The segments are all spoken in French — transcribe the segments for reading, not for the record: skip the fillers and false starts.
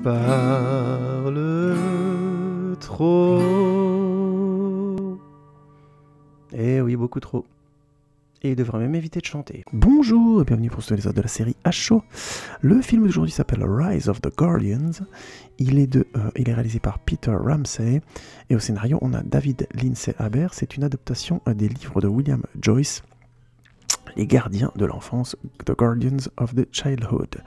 parle trop. Eh oui, beaucoup trop. Et il devrait même éviter de chanter. Bonjour et bienvenue pour ce épisode de la série H.O. Le film d'aujourd'hui s'appelle Rise of the Guardians. Il est réalisé par Peter Ramsey. Et au scénario, on a David Lindsay Haber. C'est une adaptation des livres de William Joyce, Les Gardiens de l'enfance, The Guardians of the Childhood.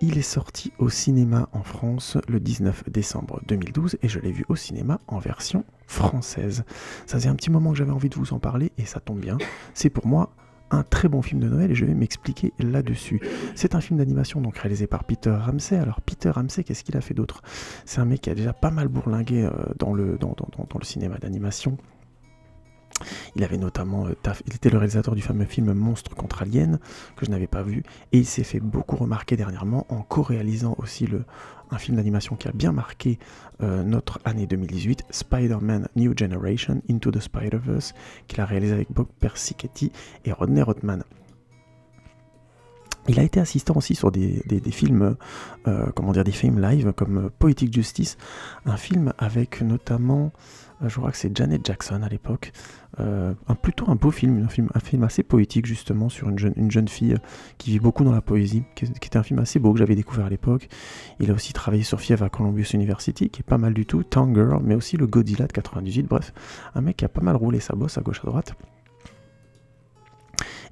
Il est sorti au cinéma en France le 19 décembre 2012 et je l'ai vu au cinéma en version française. Ça faisait un petit moment que j'avais envie de vous en parler et ça tombe bien. C'est pour moi un très bon film de Noël et je vais m'expliquer là-dessus. C'est un film d'animation donc réalisé par Peter Ramsey. Alors Peter Ramsey, qu'est-ce qu'il a fait d'autre? C'est un mec qui a déjà pas mal bourlingué dans le cinéma d'animation. Il avait notamment, il était le réalisateur du fameux film Monstre contre Alien, que je n'avais pas vu, et il s'est fait beaucoup remarquer dernièrement en co-réalisant aussi un film d'animation qui a bien marqué notre année 2018, Spider-Man New Generation, Into the Spider-Verse, qu'il a réalisé avec Bob Persichetti et Rodney Rothman. Il a été assistant aussi sur des films, des films live comme Poetic Justice, un film avec notamment, je crois que c'est Janet Jackson à l'époque, plutôt un beau film, un film assez poétique justement sur une jeune fille qui vit beaucoup dans la poésie, qui était un film assez beau que j'avais découvert à l'époque. Il a aussi travaillé sur Fièvre à Columbus University, qui est pas mal du tout, Tongue Girl, mais aussi le Godzilla de 98, bref, un mec qui a pas mal roulé sa bosse à gauche à droite.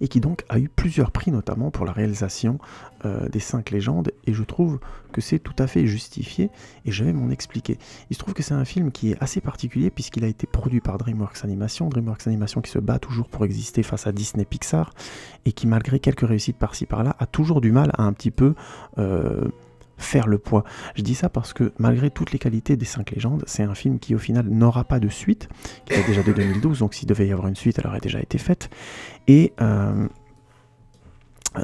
Et qui donc a eu plusieurs prix, notamment pour la réalisation des 5 légendes, et je trouve que c'est tout à fait justifié, et je vais m'en expliquer. Il se trouve que c'est un film qui est assez particulier, puisqu'il a été produit par DreamWorks Animation qui se bat toujours pour exister face à Disney Pixar, et qui malgré quelques réussites par-ci par-là, a toujours du mal à un petit peu faire le poids. Je dis ça parce que malgré toutes les qualités des 5 légendes, c'est un film qui au final n'aura pas de suite, qui est déjà de 2012, donc s'il devait y avoir une suite, elle aurait déjà été faite. Et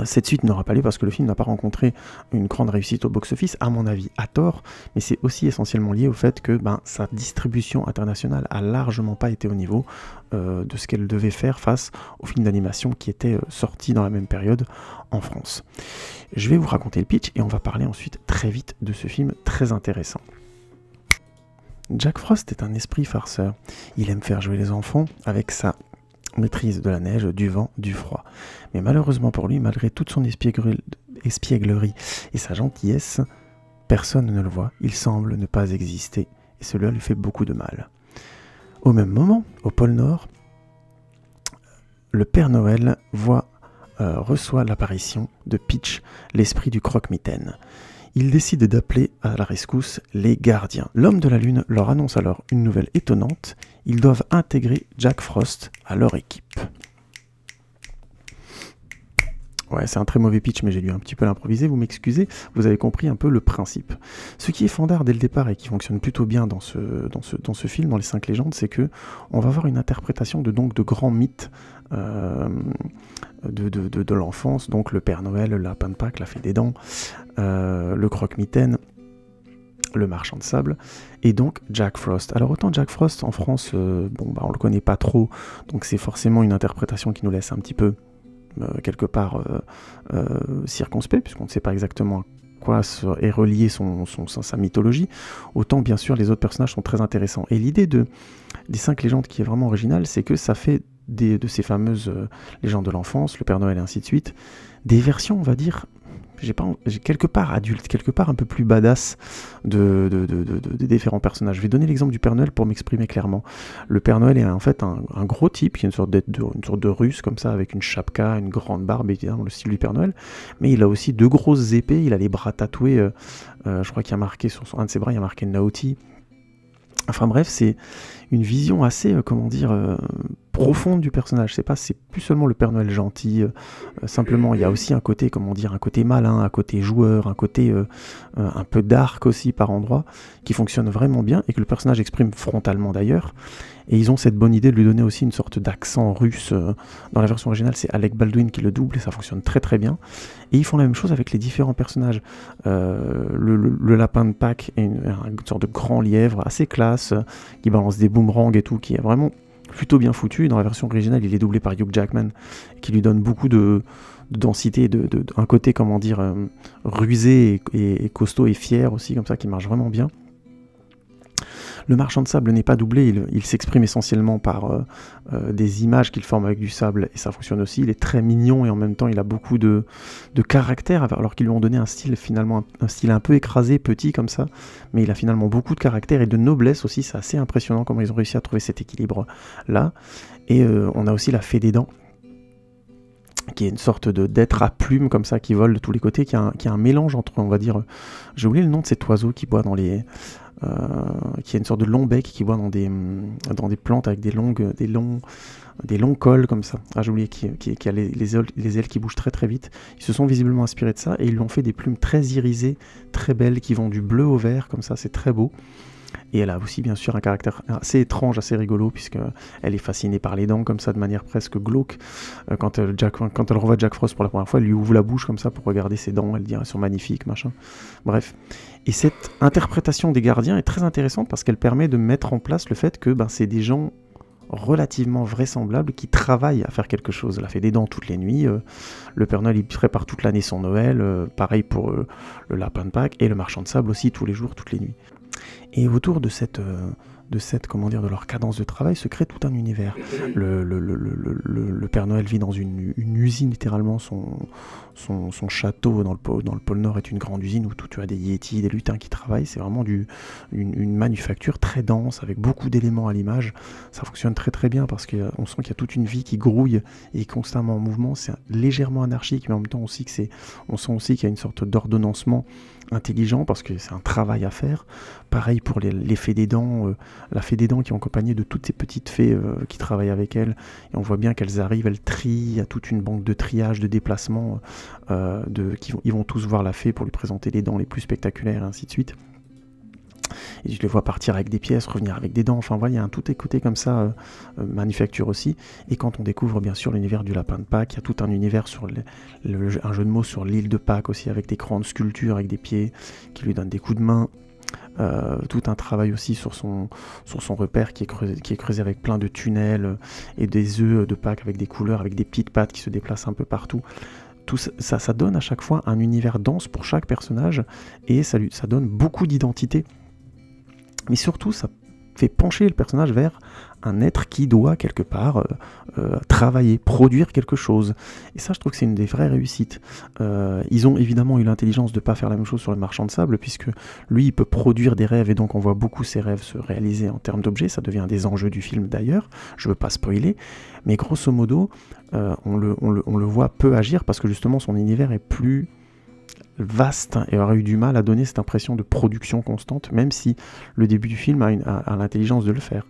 cette suite n'aura pas lieu parce que le film n'a pas rencontré une grande réussite au box-office, à mon avis, à tort, mais c'est aussi essentiellement lié au fait que sa distribution internationale a largement pas été au niveau de ce qu'elle devait faire face aux films d'animation qui étaient sortis dans la même période en France. Je vais vous raconter le pitch et on va parler ensuite très vite de ce film très intéressant. Jack Frost est un esprit farceur. Il aime faire jouer les enfants avec sa maîtrise de la neige, du vent, du froid. Mais malheureusement pour lui, malgré toute son espièglerie et sa gentillesse, personne ne le voit, il semble ne pas exister, et cela lui fait beaucoup de mal. Au même moment, au pôle Nord, le Père Noël reçoit l'apparition de Peach, l'esprit du croque-mitaine. Il décide d'appeler à la rescousse les gardiens. L'homme de la Lune leur annonce alors une nouvelle étonnante. Ils doivent intégrer Jack Frost à leur équipe. Ouais, c'est un très mauvais pitch, mais j'ai dû un petit peu l'improviser, vous m'excusez, vous avez compris un peu le principe. Ce qui est fandard dès le départ et qui fonctionne plutôt bien dans ce film, dans les 5 légendes, c'est que on va avoir une interprétation de grands mythes de l'enfance, donc le Père Noël, le lapin de Pâques, la fée des dents, le croque-mitaine, le marchand de sable, et donc Jack Frost. Alors autant Jack Frost en France, on le connaît pas trop, donc c'est forcément une interprétation qui nous laisse un petit peu quelque part circonspect, puisqu'on ne sait pas exactement à quoi est reliée sa mythologie, autant bien sûr les autres personnages sont très intéressants. Et l'idée des 5 légendes qui est vraiment originale, c'est que ça fait de ces fameuses légendes de l'enfance, le Père Noël et ainsi de suite, des versions, on va dire, j'ai quelque part adulte, quelque part un peu plus badass des différents personnages. Je vais donner l'exemple du Père Noël pour m'exprimer clairement. Le Père Noël est en fait un gros type, qui est une sorte de russe comme ça, avec une chapka, une grande barbe, évidemment le style du Père Noël, mais il a aussi 2 grosses épées, il a les bras tatoués, je crois qu'il y a marqué sur un de ses bras, il y a marqué Naughty. Enfin bref, c'est une vision assez, profonde du personnage. C'est plus seulement le Père Noël gentil, simplement il y a aussi un côté, un côté malin, un côté joueur, un côté un peu dark aussi par endroits, qui fonctionne vraiment bien et que le personnage exprime frontalement d'ailleurs. Et ils ont cette bonne idée de lui donner aussi une sorte d'accent russe. Dans la version originale, c'est Alec Baldwin qui le double et ça fonctionne très très bien. Et ils font la même chose avec les différents personnages. Le lapin de Pâques est une sorte de grand lièvre assez classe, qui balance des boomerangs et tout, qui est vraiment plutôt bien foutu. Dans la version originale, il est doublé par Hugh Jackman, qui lui donne beaucoup de densité, un côté, comment dire, rusé et costaud et fier aussi, comme ça, qui marche vraiment bien. Le marchand de sable n'est pas doublé, il s'exprime essentiellement par des images qu'il forme avec du sable, et ça fonctionne aussi. Il est très mignon, et en même temps il a beaucoup de caractère, alors qu'ils lui ont donné un style finalement un style un peu écrasé, petit comme ça, mais il a finalement beaucoup de caractère et de noblesse aussi. C'est assez impressionnant comment ils ont réussi à trouver cet équilibre là. Et on a aussi la fée des dents, qui est une sorte d'être à plumes comme ça, qui vole de tous les côtés, qui a un mélange entre, on va dire, j'ai oublié le nom de cet oiseau qui boit dans les... qui a une sorte de long bec, qui boit dans des plantes avec des longs cols comme ça. Ah, j'ai oublié, qui a les ailes qui bougent très très vite. Ils se sont visiblement inspirés de ça, et ils lui ont fait des plumes très irisées, très belles, qui vont du bleu au vert, comme ça, c'est très beau. Et elle a aussi bien sûr un caractère assez étrange, assez rigolo, puisqu'elle est fascinée par les dents, comme ça, de manière presque glauque. Quand elle revoit Jack Frost pour la première fois, elle lui ouvre la bouche comme ça pour regarder ses dents, elle dit elles sont magnifiques, machin. Bref. Et cette interprétation des gardiens est très intéressante, parce qu'elle permet de mettre en place le fait que c'est des gens relativement vraisemblables qui travaillent à faire quelque chose. Elle a fait des dents toutes les nuits, le Père Noël il prépare toute l'année son Noël, pareil pour le lapin de Pâques, et le marchand de sable aussi, tous les jours, toutes les nuits. Et autour de comment dire, de leur cadence de travail se crée tout un univers. Le Père Noël vit dans une usine, littéralement. Son château dans le pôle Nord est une grande usine où tu as des yétis, des lutins qui travaillent. C'est vraiment une manufacture très dense, avec beaucoup d'éléments à l'image. Ça fonctionne très très bien, parce qu'on sent qu'il y a toute une vie qui grouille et est constamment en mouvement. C'est légèrement anarchique, mais en même temps aussi on sent aussi qu'il y a une sorte d'ordonnancement intelligent, parce que c'est un travail à faire. Pareil pour les fées des dents, la fée des dents qui est accompagnée de toutes ces petites fées qui travaillent avec elle, et on voit bien qu'elles arrivent, elles trient, il y a toute une banque de triage, de déplacement, ils vont tous voir la fée pour lui présenter les dents les plus spectaculaires, et ainsi de suite. Et je les vois partir avec des pièces, revenir avec des dents, enfin voilà, il y a un tout côté comme ça, manufacture aussi. Et quand on découvre bien sûr l'univers du lapin de Pâques, il y a tout un univers sur un jeu de mots sur l'île de Pâques aussi, avec des grandes sculptures avec des pieds qui lui donnent des coups de main. Tout un travail aussi sur son repère qui est creusé avec plein de tunnels et des œufs de Pâques avec des couleurs, avec des petites pattes qui se déplacent un peu partout. Tout ça donne à chaque fois un univers dense pour chaque personnage, et ça donne beaucoup d'identité. Mais surtout, ça fait pencher le personnage vers un être qui doit quelque part travailler, produire quelque chose. Et ça, je trouve que c'est une des vraies réussites. Ils ont évidemment eu l'intelligence de ne pas faire la même chose sur le marchand de sable, puisque lui, il peut produire des rêves, et donc on voit beaucoup ses rêves se réaliser en termes d'objets. Ça devient un des enjeux du film d'ailleurs, je ne veux pas spoiler, mais grosso modo, on le voit peu agir, parce que justement son univers est plus vaste, et aurait eu du mal à donner cette impression de production constante, même si le début du film a l'intelligence de le faire.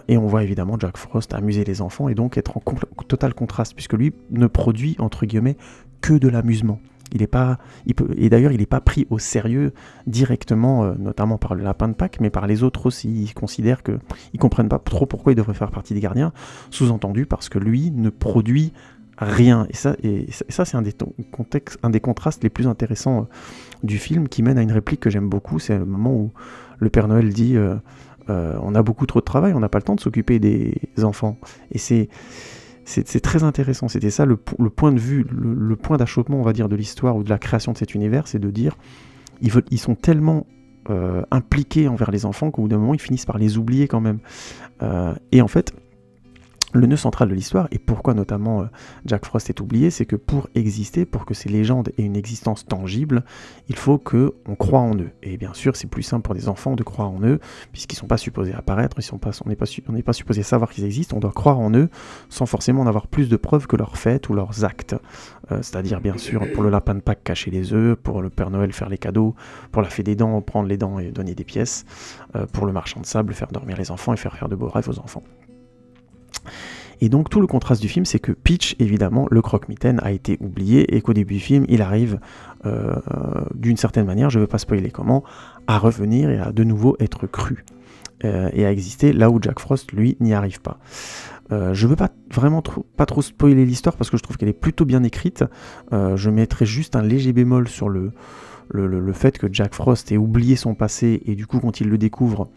Et on voit évidemment Jack Frost amuser les enfants, et donc être en total contraste, puisque lui ne produit entre guillemets que de l'amusement. Et d'ailleurs il n'est pas pris au sérieux directement, notamment par le lapin de Pâques, mais par les autres aussi. Ils considèrent qu'ils ne comprennent pas trop pourquoi il devrait faire partie des gardiens, sous-entendu parce que lui ne produit rien. Et ça c'est un des contrastes les plus intéressants du film, qui mène à une réplique que j'aime beaucoup. C'est le moment où le Père Noël dit on a beaucoup trop de travail, on n'a pas le temps de s'occuper des enfants. Et c'est très intéressant. C'était ça le point de vue, le point d'achoppement, on va dire, de l'histoire ou de la création de cet univers, c'est de dire ils sont tellement impliqués envers les enfants qu'au bout d'un moment ils finissent par les oublier quand même. Et en fait, le nœud central de l'histoire, et pourquoi notamment Jack Frost est oublié, c'est que pour exister, pour que ces légendes aient une existence tangible, il faut qu'on croie en eux. Et bien sûr, c'est plus simple pour des enfants de croire en eux, puisqu'ils ne sont pas supposés apparaître, on n'est pas supposé savoir qu'ils existent, on doit croire en eux, sans forcément en avoir plus de preuves que leurs faits ou leurs actes. C'est-à-dire, bien sûr, pour le lapin de Pâques, cacher les œufs, pour le Père Noël, faire les cadeaux, pour la fée des dents, prendre les dents et donner des pièces, pour le marchand de sable, faire dormir les enfants et faire de beaux rêves aux enfants. Et donc tout le contraste du film, c'est que Peach, évidemment, le croque-mitaine, a été oublié, et qu'au début du film, il arrive d'une certaine manière, je ne veux pas spoiler comment, à revenir et à de nouveau être cru, et à exister là où Jack Frost, lui, n'y arrive pas. Je ne veux pas vraiment pas trop spoiler l'histoire, parce que je trouve qu'elle est plutôt bien écrite. Je mettrai juste un léger bémol sur le fait que Jack Frost ait oublié son passé, et du coup, quand il le découvre,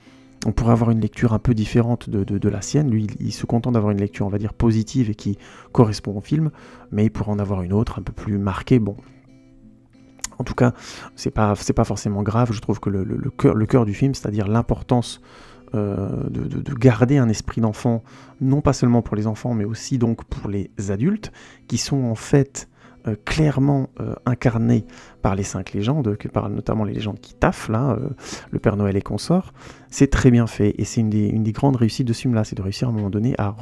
on pourrait avoir une lecture un peu différente de la sienne. Lui, il se contente d'avoir une lecture, on va dire, positive et qui correspond au film, mais il pourrait en avoir une autre un peu plus marquée. Bon, en tout cas, c'est pas forcément grave. Je trouve que le cœur du film, c'est-à-dire l'importance de garder un esprit d'enfant, non pas seulement pour les enfants, mais aussi donc pour les adultes, qui sont en fait clairement incarnés par les 5 légendes, par notamment les légendes qui taffent, là, le Père Noël et consorts. C'est très bien fait, et c'est une des grandes réussites de ce film-là, c'est de réussir à un moment donné à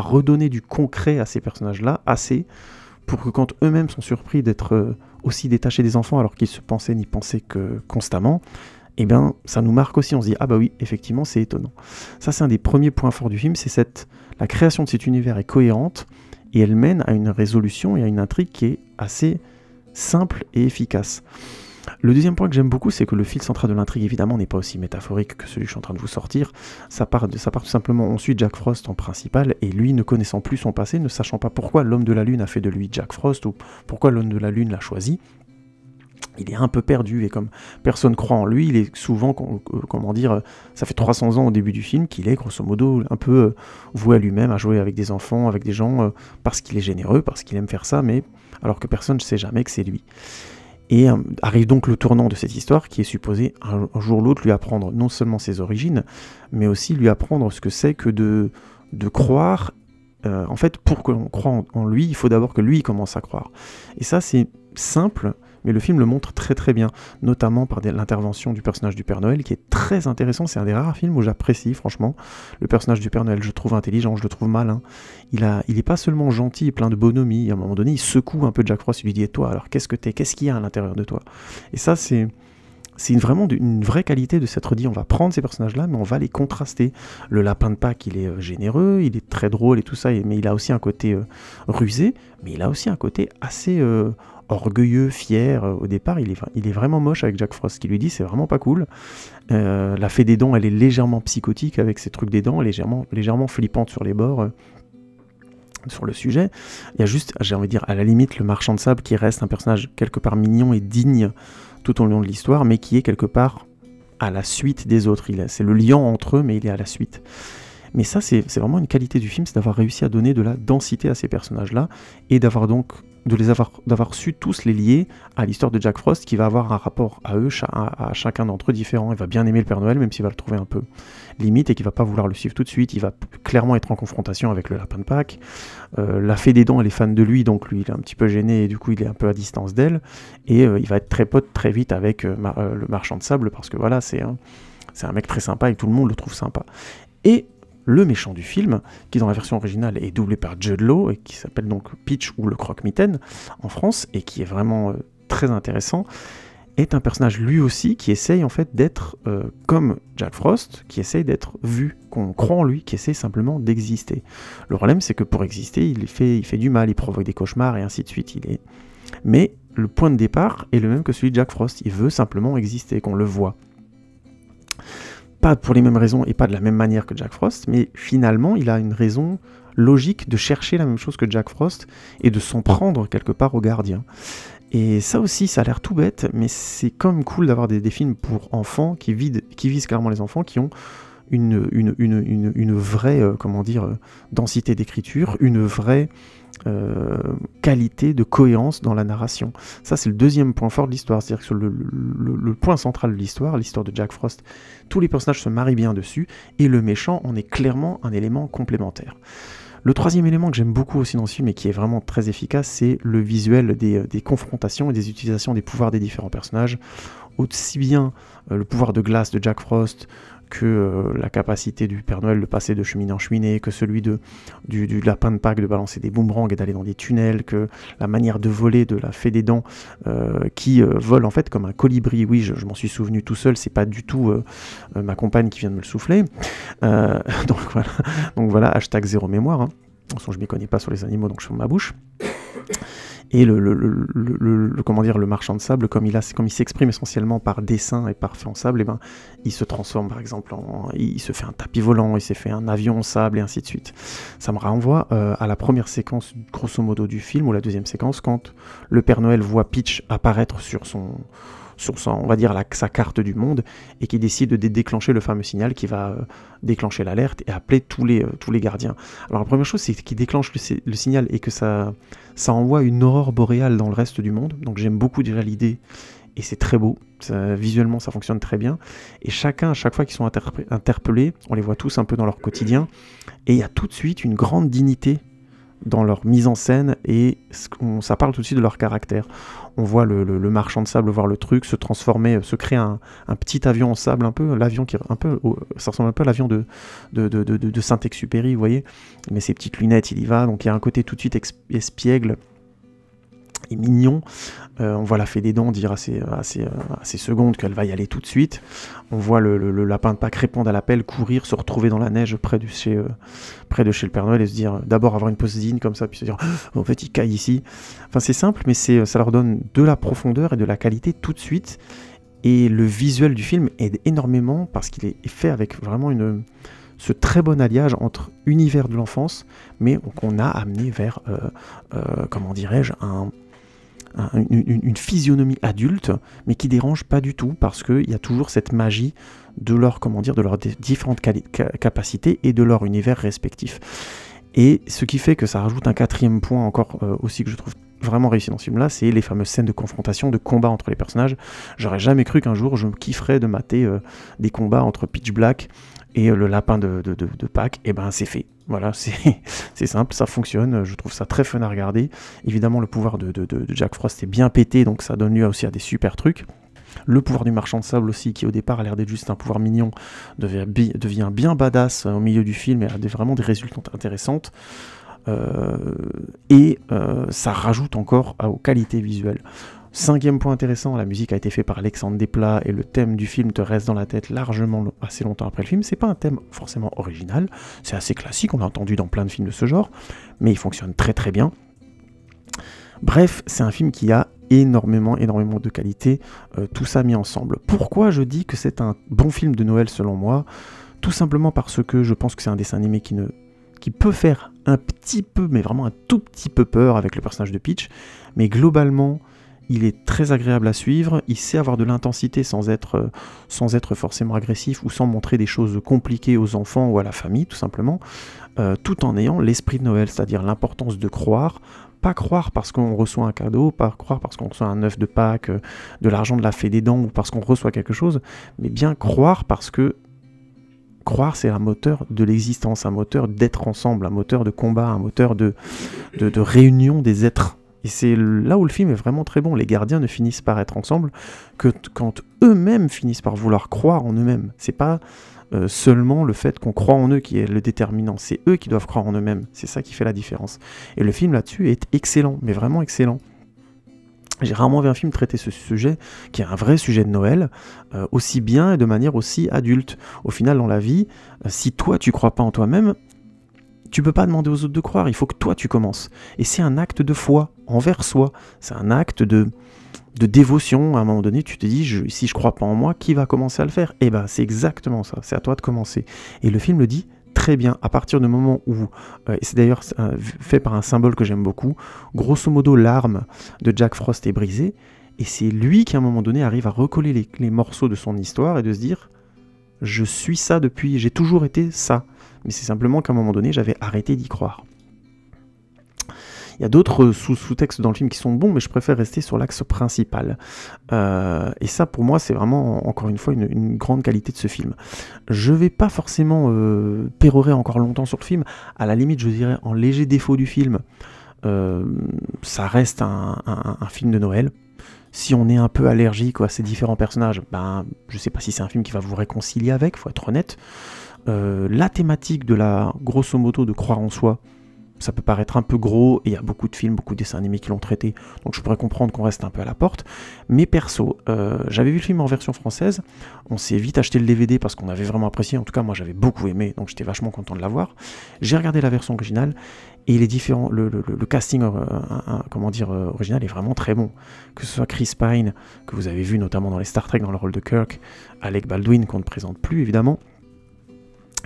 redonner du concret à ces personnages-là, assez pour que quand eux-mêmes sont surpris d'être aussi détachés des enfants alors qu'ils se pensaient n'y pensaient que constamment, eh bien ça nous marque aussi, on se dit ah bah oui, effectivement c'est étonnant. Ça c'est un des premiers points forts du film, c'est la création de cet univers est cohérente et elle mène à une résolution et à une intrigue qui est assez simple et efficace. Le deuxième point que j'aime beaucoup, c'est que le fil central de l'intrigue, évidemment, n'est pas aussi métaphorique que celui que je suis en train de vous sortir. Ça part tout simplement, on suit Jack Frost en principal, et lui, ne connaissant plus son passé, ne sachant pas pourquoi l'homme de la Lune a fait de lui Jack Frost, ou pourquoi l'homme de la Lune l'a choisi, il est un peu perdu, et comme personne croit en lui, il est souvent, comment dire, ça fait 300 ans au début du film, qu'il est, grosso modo, un peu voué à lui-même, à jouer avec des enfants, avec des gens, parce qu'il est généreux, parce qu'il aime faire ça, mais alors que personne ne sait jamais que c'est lui. Et arrive donc le tournant de cette histoire qui est supposé un jour ou l'autre lui apprendre non seulement ses origines, mais aussi lui apprendre ce que c'est que de croire. En fait, pour que l'on croie en lui, il faut d'abord que lui commence à croire. Et ça, c'est simple, mais le film le montre très très bien, notamment par l'intervention du personnage du Père Noël, qui est très intéressant. C'est un des rares films où j'apprécie, franchement, le personnage du Père Noël. Je le trouve intelligent, je le trouve malin. Il est pas seulement gentil et plein de bonhomie. À un moment donné, il secoue un peu Jack Frost, il lui dit « Et toi, alors qu'est-ce qu'il y a à l'intérieur de toi ?» Et ça, c'est vraiment une vraie qualité de s'être dit, on va prendre ces personnages-là, mais on va les contraster. Le lapin de Pâques, il est généreux, il est très drôle et tout ça, mais il a aussi un côté rusé, mais il a aussi un côté assez orgueilleux, fier. Au départ, il est vraiment moche avec Jack Frost, qui lui dit, c'est vraiment pas cool. La fée des dents, elle est légèrement psychotique avec ses trucs des dents, légèrement flippante sur les bords. Sur le sujet, il y a juste, j'ai envie de dire, à la limite, le marchand de sable qui reste un personnage quelque part mignon et digne tout au long de l'histoire, mais qui est quelque part à la suite des autres. C'est le lien entre eux, mais il est à la suite. Mais ça, c'est vraiment une qualité du film, c'est d'avoir réussi à donner de la densité à ces personnages-là, et d'avoir su tous les lier à l'histoire de Jack Frost, qui va avoir un rapport à eux, à chacun d'entre eux différent. Il va bien aimer le Père Noël, même s'il va le trouver un peu limite, et qu'il va pas vouloir le suivre tout de suite. Il va clairement être en confrontation avec le lapin de Pâques. La fée des dents, elle est fan de lui, donc lui, il est un petit peu gêné, et du coup, il est un peu à distance d'elle. Et il va être très pote très vite avec le marchand de sable, parce que voilà, c'est un mec très sympa, et tout le monde le trouve sympa. Et le méchant du film, qui dans la version originale est doublé par Jude Law, et qui s'appelle donc Peach ou le Croque-Mitaine en France, et qui est vraiment très intéressant, est un personnage lui aussi qui essaye en fait d'être comme Jack Frost, qui essaye d'être vu, qu'on croit en lui, qui essaye simplement d'exister. Le problème, c'est que pour exister, il fait du mal, il provoque des cauchemars et ainsi de suite. Mais le point de départ est le même que celui de Jack Frost, il veut simplement exister, qu'on le voit. Pas pour les mêmes raisons et pas de la même manière que Jack Frost, mais finalement, il a une raison logique de chercher la même chose que Jack Frost et de s'en prendre quelque part au gardien. Et ça aussi, ça a l'air tout bête, mais c'est quand même cool d'avoir des films pour enfants qui visent clairement les enfants, qui ont une vraie, densité d'écriture, une vraie qualité de cohérence dans la narration. Ça, c'est le deuxième point fort de l'histoire, c'est-à-dire que sur le point central de l'histoire de Jack Frost, tous les personnages se marient bien dessus, et le méchant en est clairement un élément complémentaire. Le troisième élément que j'aime beaucoup aussi dans ce film et qui est vraiment très efficace, c'est le visuel des confrontations et des utilisations des pouvoirs des différents personnages. Aussi bien le pouvoir de glace de Jack Frost que la capacité du Père Noël de passer de cheminée en cheminée, que celui du lapin de Pâques de balancer des boomerangs et d'aller dans des tunnels, que la manière de voler de la fée des dents qui vole en fait comme un colibri. Oui, je m'en suis souvenu tout seul, c'est pas du tout ma compagne qui vient de me le souffler. Donc voilà, hashtag zéro mémoire. Hein. De toute façon, je m'y connais pas sur les animaux, donc je ferme ma bouche. Et le marchand de sable, comme il s'exprime essentiellement par dessin et par fait en sable, il se transforme par exemple il se fait un tapis volant, il s'est fait un avion en sable et ainsi de suite. Ça me renvoie à la première séquence grosso modo du film, ou la deuxième séquence, quand le Père Noël voit Peach apparaître sur on va dire sa carte du monde, et qui décide de déclencher le fameux signal qui va déclencher l'alerte et appeler tous les gardiens. Alors la première chose, c'est qu'il déclenche le signal et que ça envoie une aurore boréale dans le reste du monde. Donc j'aime beaucoup déjà l'idée, et c'est très beau. Visuellement, ça fonctionne très bien. Et à chaque fois qu'ils sont interpellés, on les voit tous un peu dans leur quotidien, et il y a tout de suite une grande dignité dans leur mise en scène, et ça parle tout de suite de leur caractère. On voit le marchand de sable voir le truc se transformer, se créer un petit avion en sable, un peu l'avion qui ça ressemble un peu à l'avion de Saint-Exupéry, vous voyez, mais ses petites lunettes, il y va, donc il y a un côté tout de suite espiègle et mignon. On voit la fée des dents dire à ses secondes qu'elle va y aller tout de suite. On voit le lapin de Pâques répondre à l'appel, courir, se retrouver dans la neige près de chez le Père Noël, et se dire, d'abord avoir une pause digne comme ça, puis se dire en fait il caille ici. Enfin c'est simple, mais ça leur donne de la profondeur et de la qualité tout de suite. Et le visuel du film aide énormément parce qu'il est fait avec vraiment ce très bon alliage entre univers de l'enfance, mais qu'on a amené vers, comment dirais-je, une physionomie adulte, mais qui dérange pas du tout, parce qu'il y a toujours cette magie de leurs différentes capacités et de leur univers respectif. Et ce qui fait que ça rajoute un quatrième point encore aussi que je trouve vraiment réussi dans ce film-là, c'est les fameuses scènes de confrontation, de combat entre les personnages. J'aurais jamais cru qu'un jour je me kifferais de mater des combats entre Pitch Black et le lapin de Pâques. Et ben c'est fait. Voilà, c'est simple, ça fonctionne, je trouve ça très fun à regarder. Évidemment, le pouvoir de Jack Frost est bien pété, donc ça donne lieu aussi à des super trucs. Le pouvoir du marchand de sable aussi, qui au départ a l'air d'être juste un pouvoir mignon, devient bien badass au milieu du film et a vraiment des résultats intéressants. Ça rajoute encore aux qualités visuelles. Cinquième point intéressant, la musique a été faite par Alexandre Desplat, et le thème du film te reste dans la tête largement assez longtemps après le film. C'est pas un thème forcément original, c'est assez classique, on l'a entendu dans plein de films de ce genre, mais il fonctionne très très bien. Bref, c'est un film qui a énormément de qualité, tout ça mis ensemble. Pourquoi je dis que c'est un bon film de Noël selon moi? Tout simplement parce que je pense que c'est un dessin animé qui peut faire un petit peu, mais vraiment un tout petit peu peur avec le personnage de Peach, mais globalement, il est très agréable à suivre, il sait avoir de l'intensité sans être forcément agressif ou sans montrer des choses compliquées aux enfants ou à la famille, tout simplement, tout en ayant l'esprit de Noël, c'est-à-dire l'importance de croire, pas croire parce qu'on reçoit un cadeau, pas croire parce qu'on reçoit un œuf de Pâques, de l'argent de la fée des dents, ou parce qu'on reçoit quelque chose, mais bien croire parce que croire, c'est un moteur de l'existence, un moteur d'être ensemble, un moteur de combat, un moteur de réunion des êtres. Et c'est là où le film est vraiment très bon. Les gardiens ne finissent par être ensemble que quand eux-mêmes finissent par vouloir croire en eux-mêmes. C'est pas seulement le fait qu'on croit en eux qui est le déterminant, c'est eux qui doivent croire en eux-mêmes. C'est ça qui fait la différence. Et le film là-dessus est excellent, mais vraiment excellent. J'ai rarement vu un film traiter ce sujet, qui est un vrai sujet de Noël, aussi bien et de manière aussi adulte. Au final, dans la vie, si toi tu crois pas en toi-même, tu peux pas demander aux autres de croire, il faut que toi tu commences. Et c'est un acte de foi envers soi, c'est un acte de dévotion. À un moment donné, tu te dis, si je crois pas en moi, qui va commencer à le faire? Eh ben, c'est exactement ça, c'est à toi de commencer. Et le film le dit très bien, à partir du moment où, et c'est d'ailleurs fait par un symbole que j'aime beaucoup, grosso modo l'arme de Jack Frost est brisée, et c'est lui qui à un moment donné arrive à recoller les morceaux de son histoire et de se dire, je suis ça depuis, j'ai toujours été ça. Mais c'est simplement qu'à un moment donné, j'avais arrêté d'y croire. Il y a d'autres sous-textes dans le film qui sont bons, mais je préfère rester sur l'axe principal. Et ça, pour moi, c'est vraiment, encore une fois, une grande qualité de ce film. Je vais pas forcément pérorer encore longtemps sur le film. À la limite, je dirais, en léger défaut du film, ça reste un film de Noël. Si on est un peu allergique à ces différents personnages, ben, je sais pas si c'est un film qui va vous réconcilier avec, faut être honnête. La thématique grosso modo de croire en soi, ça peut paraître un peu gros, et il y a beaucoup de films, beaucoup de dessins animés qui l'ont traité, donc je pourrais comprendre qu'on reste un peu à la porte. Mais perso, j'avais vu le film en version française, on s'est vite acheté le DVD parce qu'on avait vraiment apprécié, en tout cas moi j'avais beaucoup aimé, donc j'étais vachement content de l'avoir. J'ai regardé la version originale, et les différents, le casting original est vraiment très bon. Que ce soit Chris Pine, que vous avez vu notamment dans les Star Trek dans le rôle de Kirk, Alec Baldwin qu'on ne présente plus évidemment,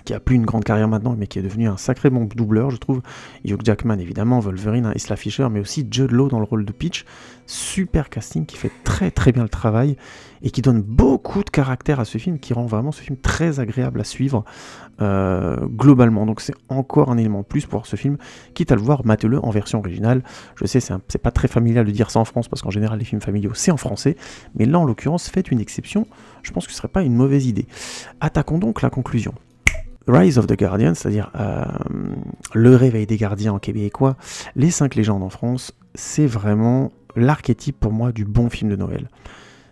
qui a plus une grande carrière maintenant, mais qui est devenu un sacré bon doubleur, je trouve. Hugh Jackman, évidemment, Wolverine, Isla Fisher, mais aussi Jude Law dans le rôle de Peach. Super casting qui fait très très bien le travail et qui donne beaucoup de caractère à ce film, qui rend vraiment ce film très agréable à suivre globalement. Donc c'est encore un élément de plus pour ce film. Quitte à le voir, matez-le en version originale. Je sais, c'est pas très familial de dire ça en France, parce qu'en général, les films familiaux, c'est en français. Mais là, en l'occurrence, faites une exception. Je pense que ce serait pas une mauvaise idée. Attaquons donc la conclusion. Rise of the Guardian, c'est-à-dire le réveil des gardiens en québécois, les 5 légendes en France, c'est vraiment l'archétype pour moi du bon film de Noël.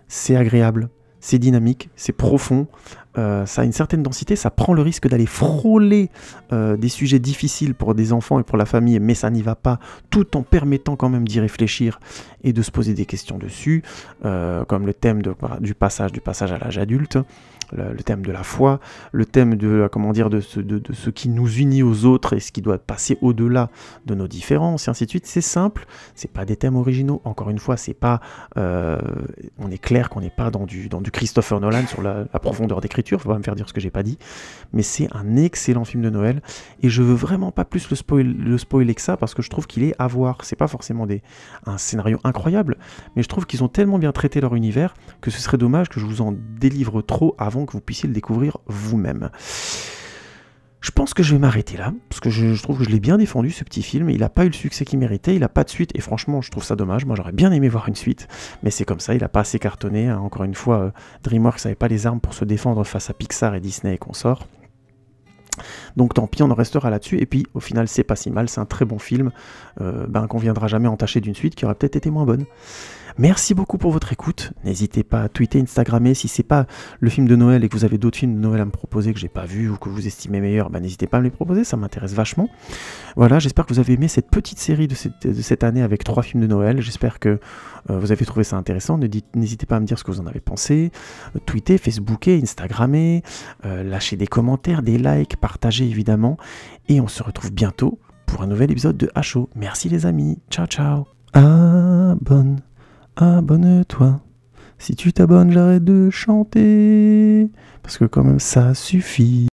C'est agréable, c'est dynamique, c'est profond, ça a une certaine densité, ça prend le risque d'aller frôler des sujets difficiles pour des enfants et pour la famille, mais ça n'y va pas, tout en permettant quand même d'y réfléchir et de se poser des questions dessus, comme le thème du passage à l'âge adulte, le thème de la foi, le thème de, de ce qui nous unit aux autres et ce qui doit passer au-delà de nos différences, et ainsi de suite. C'est simple, c'est pas des thèmes originaux, encore une fois, c'est pas, on est clair qu'on n'est pas dans du Christopher Nolan sur la profondeur d'écriture, faut pas me faire dire ce que j'ai pas dit, mais c'est un excellent film de Noël, et je veux vraiment pas plus le spoiler que ça, parce que je trouve qu'il est à voir. C'est pas forcément un scénario incroyable, mais je trouve qu'ils ont tellement bien traité leur univers que ce serait dommage que je vous en délivre trop avant que vous puissiez le découvrir vous-même. Je pense que je vais m'arrêter là, parce que je trouve que je l'ai bien défendu, ce petit film. Il n'a pas eu le succès qu'il méritait, il n'a pas de suite, et franchement, je trouve ça dommage. Moi, j'aurais bien aimé voir une suite, mais c'est comme ça, il n'a pas assez cartonné. Hein. Encore une fois, DreamWorks n'avait pas les armes pour se défendre face à Pixar et Disney et consorts. Donc tant pis, on en restera là-dessus, et puis au final c'est pas si mal, c'est un très bon film qu'on viendra jamais entacher d'une suite qui aurait peut-être été moins bonne. Merci beaucoup pour votre écoute, n'hésitez pas à tweeter, Instagrammer, si c'est pas le film de Noël et que vous avez d'autres films de Noël à me proposer que j'ai pas vu ou que vous estimez meilleurs, n'hésitez pas à me les proposer, ça m'intéresse vachement. Voilà, j'espère que vous avez aimé cette petite série de cette année avec 3 films de Noël, j'espère que vous avez trouvé ça intéressant, n'hésitez pas à me dire ce que vous en avez pensé, tweeter, facebooker, instagrammer, lâcher des commentaires, des likes, partager évidemment, et on se retrouve bientôt pour un nouvel épisode de HO. Merci les amis, ciao ciao. Abonne-toi. Si tu t'abonnes, j'arrête de chanter. Parce que quand même, ça suffit.